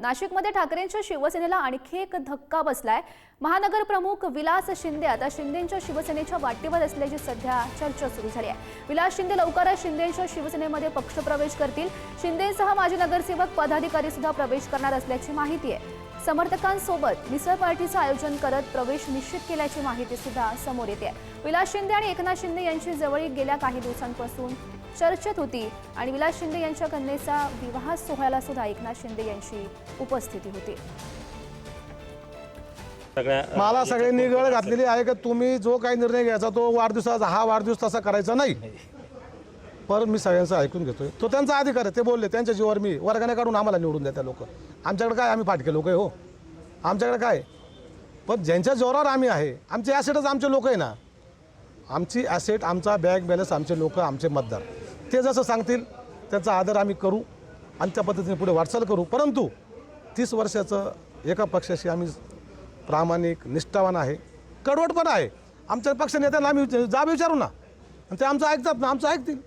नाशिकमध्ये ठाकरेंच्या शिवसेनेला आणखी एक धक्का बसलाय। महानगर प्रमुख विलास शिंदे आता शिंदेंच्या शिवसेनेच्या वाटेवर असल्याची सध्या चर्चा सुरू झाली आहे। विलास शिंदे लवकरच शिंदेंच्या शिवसेनेमध्ये पक्षप्रवेश करतील। शिंदेंसह माजी नगरसेवक पदाधिकारी सुद्धा प्रवेश करणार असल्याची माहिती आहे। समर्थकांसोबत मिसळ पार्टीचं आयोजन करत प्रवेश निश्चित केल्याची माहिती सुद्धा समोर येते। विलास शिंदे आणि एकनाथ शिंदे यांची जवळीक गेल्या काही दिवसांपासून चर्चेत होती आणि विलास शिंदे यांच्या कन्येचा विवाह सोहळ्याला सुद्धा एकनाथ शिंदे यांची उपस्थिती होती। मला सगळ्यांनी गळ घातलेली आहे की तुम्ही जो काही निर्णय घ्यायचा तो वाढदिवसाचा हा वाढदिवस तसा करायचा नाही। पर मी सगळ्यांचं ऐकून घेतोय, तो त्यांचा अधिकार आहे। ते बोलले त्यांच्या जीवावर मी वर्गाने काढून आम्हाला निवडून द्या। त्या लोक आमच्याकडे काय, आम्ही फाटके लोक आहे हो, आमच्याकडे काय। पण ज्यांच्या जोरावर आम्ही आहे, आमचे ॲसेटच आमचे लोक आहे ना, आमची ॲसेट, आमचा बँक बॅलन्स, आमचे लोक, आमचे मतदार, ते जसं सांगतील त्याचा आदर आम्ही करू आणि त्या पद्धतीने पुढे वाटचाल करू। परंतु 30 वर्षाचं एका पक्षाशी आम्ही प्रामाणिक, निष्ठावान आहे, कडवट पण आहे। आमच्या पक्ष नेत्यांना आम्ही जाब विचारू ना, आणि ते आमचं ऐकतात ना, आमचं ऐकतील।